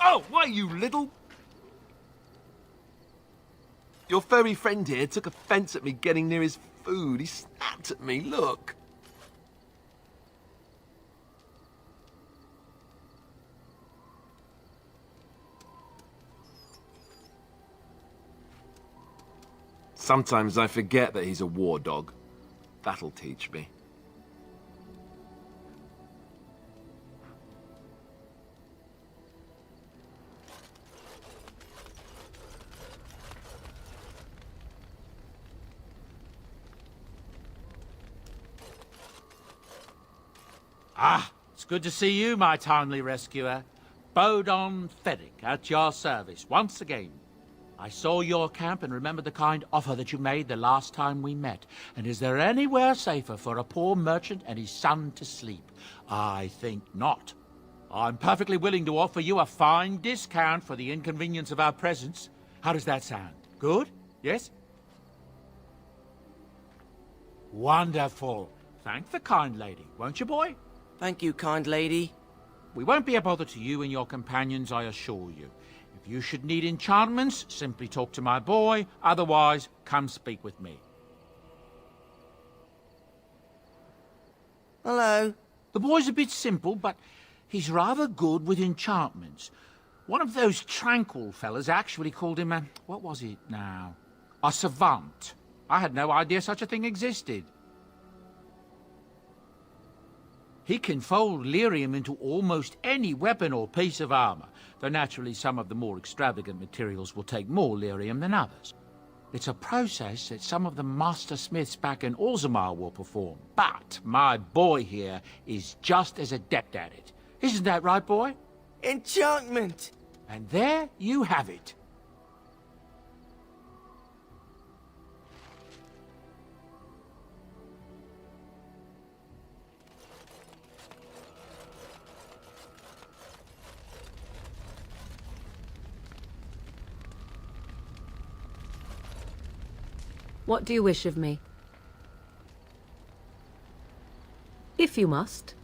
Oh, why, you little... Your furry friend here took offence at me getting near his food. He snapped at me, look. Sometimes I forget that he's a war dog. That'll teach me. Ah, it's good to see you, my timely rescuer. Bodon Feddick, at your service, once again. I saw your camp and remembered the kind offer that you made the last time we met. And is there anywhere safer for a poor merchant and his son to sleep? I think not. I'm perfectly willing to offer you a fine discount for the inconvenience of our presence. How does that sound? Good? Yes? Wonderful. Thank the kind lady, won't you, boy? Thank you, kind lady. We won't be a bother to you and your companions, I assure you. If you should need enchantments, simply talk to my boy. Otherwise, come speak with me. Hello. The boy's a bit simple, but he's rather good with enchantments. One of those tranquil fellas actually called him a... what was it now? A savant. I had no idea such a thing existed. He can fold lyrium into almost any weapon or piece of armor, though naturally some of the more extravagant materials will take more lyrium than others. It's a process that some of the master smiths back in Orzammar will perform, but my boy here is just as adept at it. Isn't that right, boy? Enchantment! And there you have it. What do you wish of me? If you must.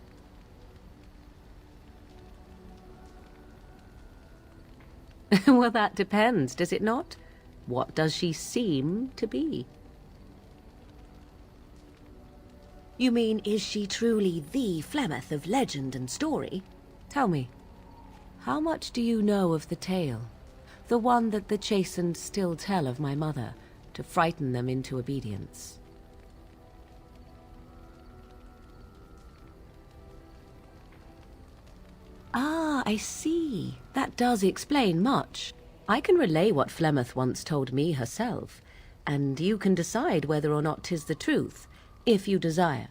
Well, that depends, does it not? What does she seem to be? You mean, is she truly the Flemeth of legend and story? Tell me, how much do you know of the tale? The one that the chastened still tell of my mother, to frighten them into obedience. Ah, I see. That does explain much. I can relay what Flemeth once told me herself, and you can decide whether or not 'tis the truth, if you desire.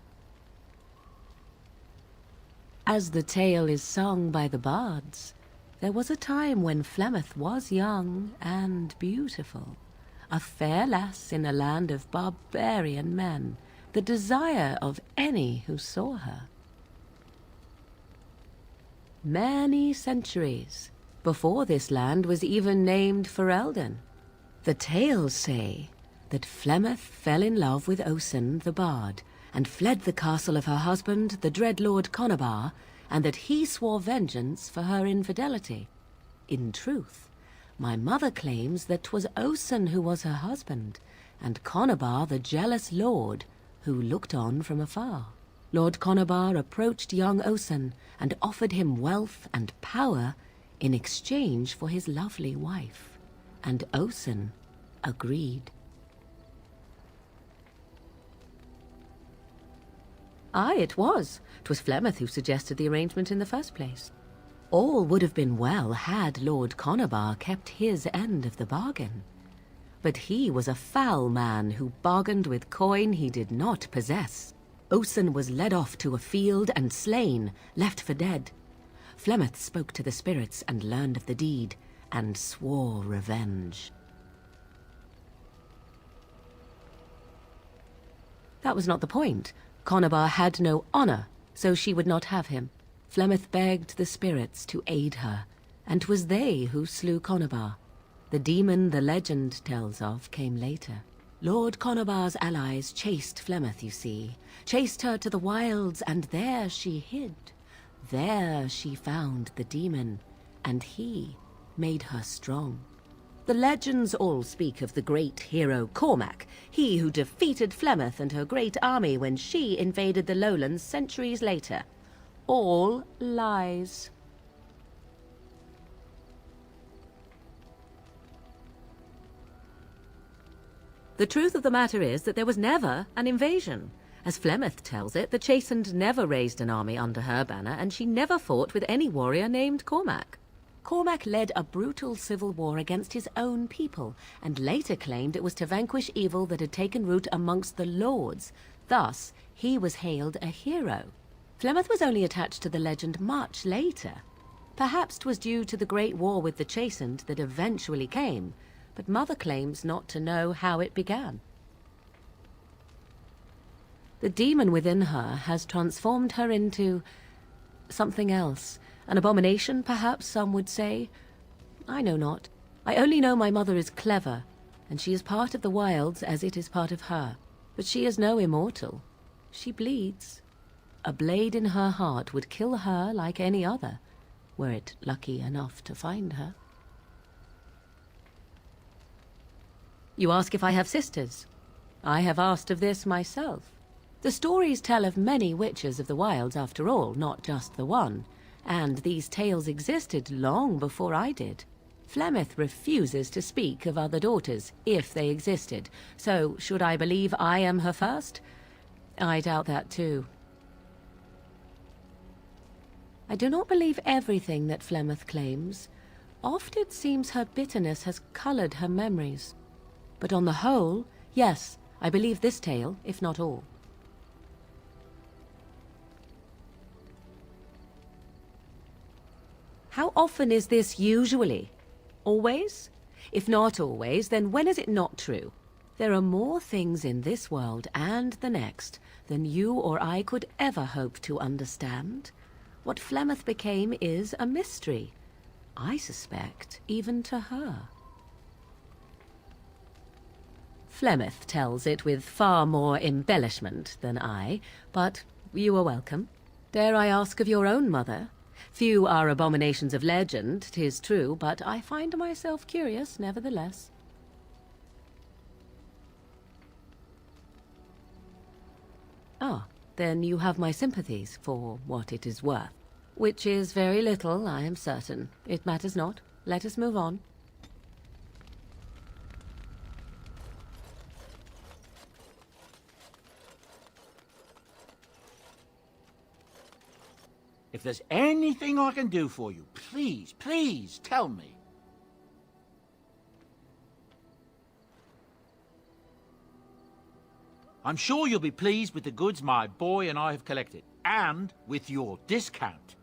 As the tale is sung by the bards, there was a time when Flemeth was young and beautiful. A fair lass in a land of barbarian men, the desire of any who saw her. Many centuries before this land was even named Ferelden. The tales say that Flemeth fell in love with Osen the bard, and fled the castle of her husband, the dread Lord Conabar, and that he swore vengeance for her infidelity. In truth, my mother claims that 'twas Osen who was her husband, and Conabar the jealous lord who looked on from afar. Lord Conabar approached young Osen and offered him wealth and power in exchange for his lovely wife, and Osen agreed. Aye, it was. 'Twas Flemeth who suggested the arrangement in the first place. All would have been well had Lord Conabar kept his end of the bargain. But he was a foul man who bargained with coin he did not possess. Osen was led off to a field and slain, left for dead. Flemeth spoke to the spirits and learned of the deed, and swore revenge. That was not the point. Conabar had no honor, so she would not have him. Flemeth begged the spirits to aid her, and 'twas they who slew Conobar. The demon the legend tells of came later. Lord Conobar's allies chased Flemeth, you see, chased her to the wilds, and there she hid. There she found the demon, and he made her strong. The legends all speak of the great hero Cormac, he who defeated Flemeth and her great army when she invaded the lowlands centuries later. All lies. The truth of the matter is that there was never an invasion. As Flemeth tells it, the Chastened never raised an army under her banner, and she never fought with any warrior named Cormac. Cormac led a brutal civil war against his own people, and later claimed it was to vanquish evil that had taken root amongst the lords. Thus, he was hailed a hero. Flemeth was only attached to the legend much later. Perhaps 'twas due to the great war with the Chastened that eventually came, but Mother claims not to know how it began. The demon within her has transformed her into something else. An abomination, perhaps some would say. I know not. I only know my mother is clever, and she is part of the wilds as it is part of her. But she is no immortal. She bleeds. A blade in her heart would kill her like any other, were it lucky enough to find her. You ask if I have sisters. I have asked of this myself. The stories tell of many witches of the wilds after all, not just the one. And these tales existed long before I did. Flemeth refuses to speak of other daughters, if they existed. So, should I believe I am her first? I doubt that too. I do not believe everything that Flemeth claims. Oft it seems her bitterness has colored her memories. But on the whole, yes, I believe this tale, if not all. How often is this usually? Always? If not always, then when is it not true? There are more things in this world and the next than you or I could ever hope to understand. What Flemeth became is a mystery. I suspect, even to her. Flemeth tells it with far more embellishment than I, but you are welcome. Dare I ask of your own mother? Few are abominations of legend, 'tis true, but I find myself curious nevertheless. Ah, then you have my sympathies for what it is worth. Which is very little, I am certain. It matters not. Let us move on. If there's anything I can do for you, please, please tell me. I'm sure you'll be pleased with the goods my boy and I have collected, and with your discount.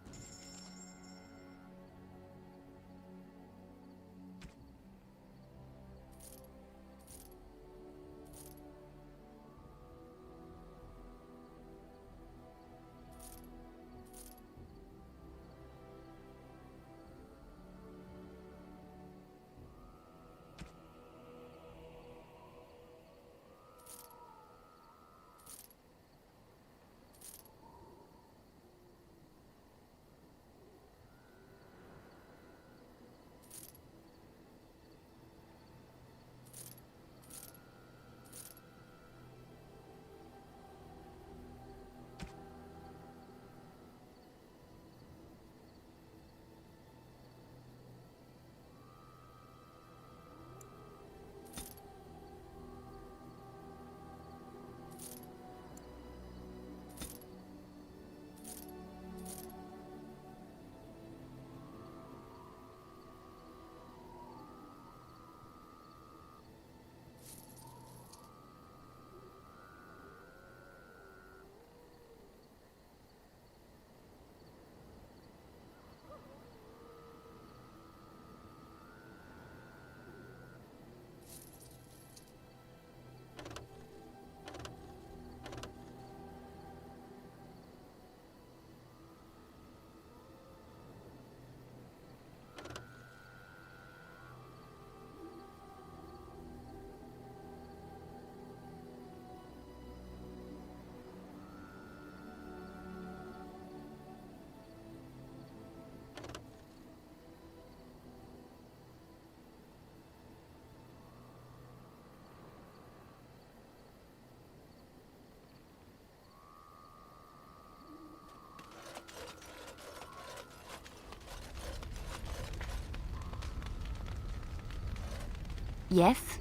Yes?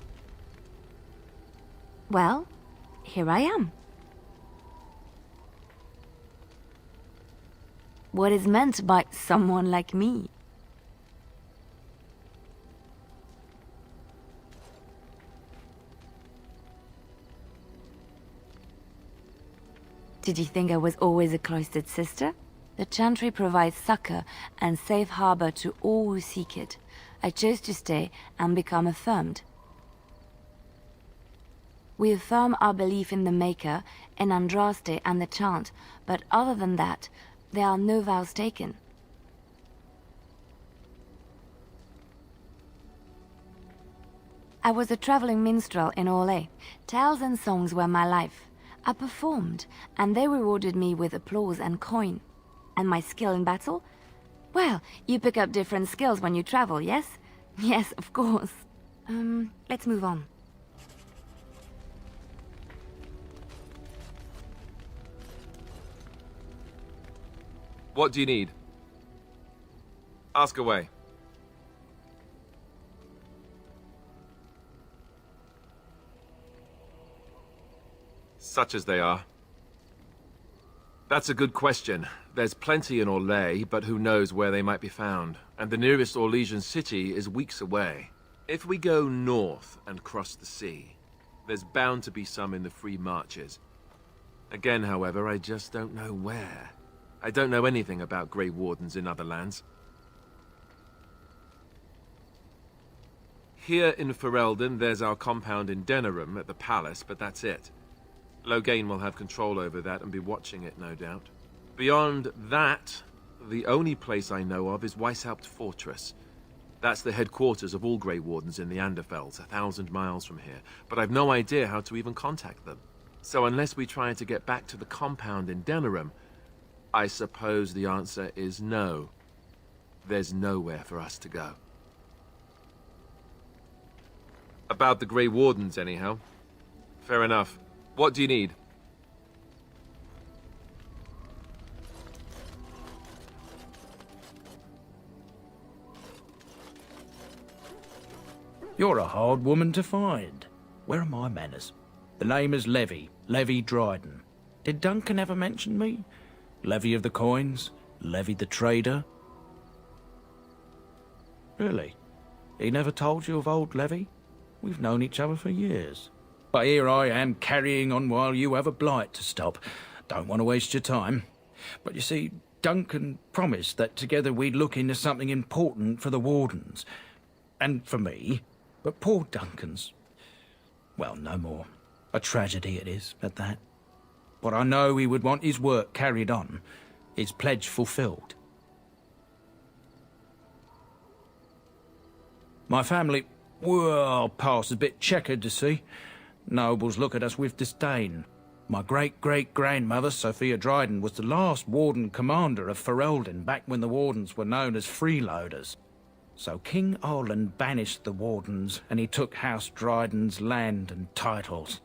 Well, here I am. What is meant by someone like me? Did you think I was always a cloistered sister? The Chantry provides succor and safe harbor to all who seek it. I chose to stay and become affirmed. We affirm our belief in the Maker, in Andraste and the Chant, but other than that, there are no vows taken. I was a traveling minstrel in Orlais. Tales and songs were my life. I performed, and they rewarded me with applause and coin. And my skill in battle? Well, you pick up different skills when you travel, yes? Yes, of course. Let's move on. What do you need? Ask away. Such as they are. That's a good question. There's plenty in Orlais, but who knows where they might be found. And the nearest Orlesian city is weeks away. If we go north and cross the sea, there's bound to be some in the free marches. Again, however, I just don't know where. I don't know anything about Gray Wardens in other lands. Here in Ferelden, there's our compound in Denerim at the palace, but that's it. Loghain will have control over that and be watching it, no doubt. Beyond that, the only place I know of is Weishaupt Fortress. That's the headquarters of all Grey Wardens in the Anderfells, 1,000 miles from here, but I've no idea how to even contact them. So unless we try to get back to the compound in Denerim, I suppose the answer is no. There's nowhere for us to go. About the Grey Wardens, anyhow. Fair enough. What do you need? You're a hard woman to find. Where are my manners? The name is Levy Dryden. Did Duncan ever mention me? Levy of the Coins? Levy the Trader? Really? He never told you of old Levy? We've known each other for years. But here I am carrying on while you have a blight to stop. Don't want to waste your time. But you see, Duncan promised that together we'd look into something important for the Wardens. And for me. But poor Duncan's... well, no more. A tragedy it is, at that. But I know he would want his work carried on. His pledge fulfilled. My family, well, past a bit checkered to see. Nobles look at us with disdain. My great-great-grandmother, Sophia Dryden, was the last Warden Commander of Ferelden back when the Wardens were known as freeloaders. So King Arland banished the Wardens, and he took House Dryden's land and titles.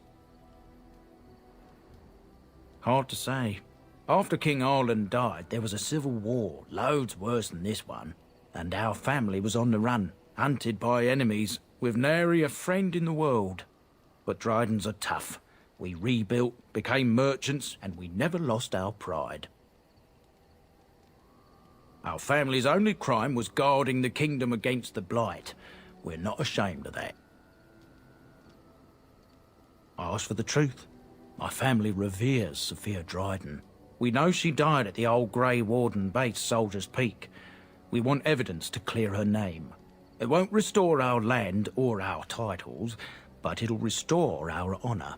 Hard to say. After King Arland died, there was a civil war, loads worse than this one. And our family was on the run, hunted by enemies, with nary a friend in the world. But Drydens are tough. We rebuilt, became merchants, and we never lost our pride. Our family's only crime was guarding the kingdom against the blight. We're not ashamed of that. I ask for the truth. My family reveres Sophia Dryden. We know she died at the old Grey Warden base, Soldier's Peak. We want evidence to clear her name. It won't restore our land or our titles, but it'll restore our honour.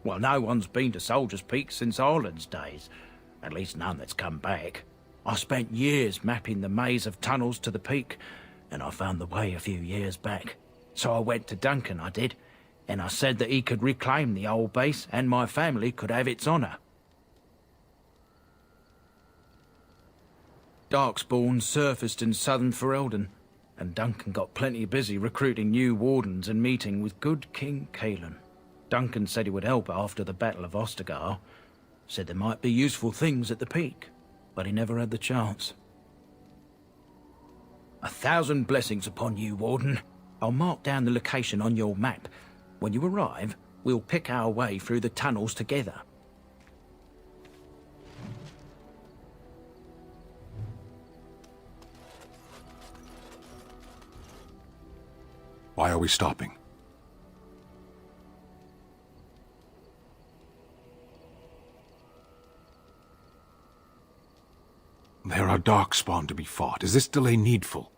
Well, no one's been to Soldier's Peak since Arland's days. At least none that's come back. I spent years mapping the maze of tunnels to the peak, and I found the way a few years back. So I went to Duncan, I did, and I said that he could reclaim the old base and my family could have its honour. Darkspawn surfaced in southern Ferelden, and Duncan got plenty busy recruiting new wardens and meeting with good King Cailan. Duncan said he would help after the Battle of Ostagar. Said there might be useful things at the peak, but he never had the chance. 1,000 blessings upon you, Warden. I'll mark down the location on your map. When you arrive, we'll pick our way through the tunnels together. Why are we stopping? There are darkspawn to be fought. Is this delay needful?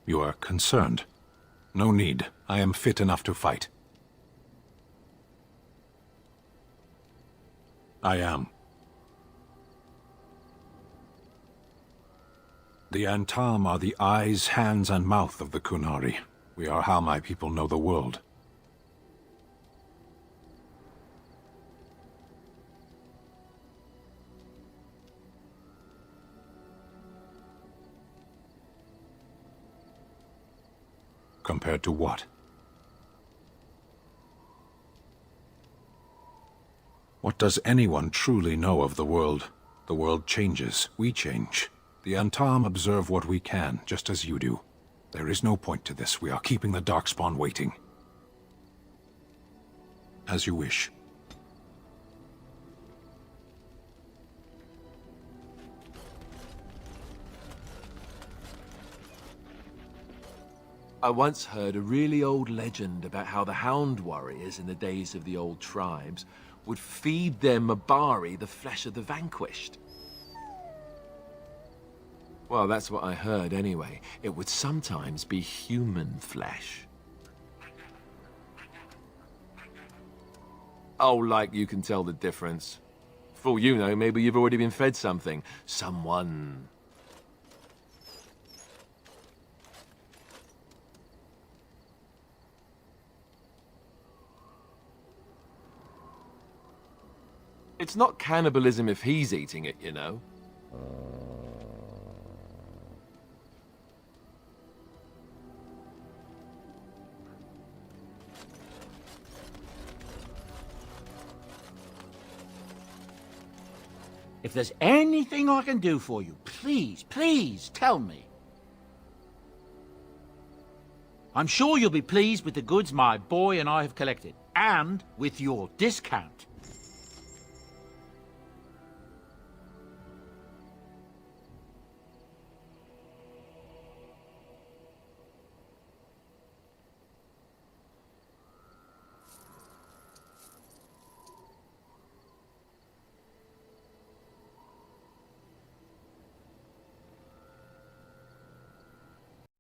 You are concerned. No need. I am fit enough to fight. I am. The Antam are the eyes, hands, and mouth of the Kunari. We are how my people know the world. Compared to what? What does anyone truly know of the world? The world changes. We change. The Antam observe what we can, just as you do. There is no point to this. We are keeping the Darkspawn waiting. As you wish. I once heard a really old legend about how the Hound warriors in the days of the old tribes would feed their Mabari the flesh of the vanquished. Well, that's what I heard anyway. It would sometimes be human flesh. Oh, like you can tell the difference. For all you know, maybe you've already been fed something. Someone. It's not cannibalism if he's eating it, you know. If there's anything I can do for you, please, please tell me. I'm sure you'll be pleased with the goods my boy and I have collected, and with your discount.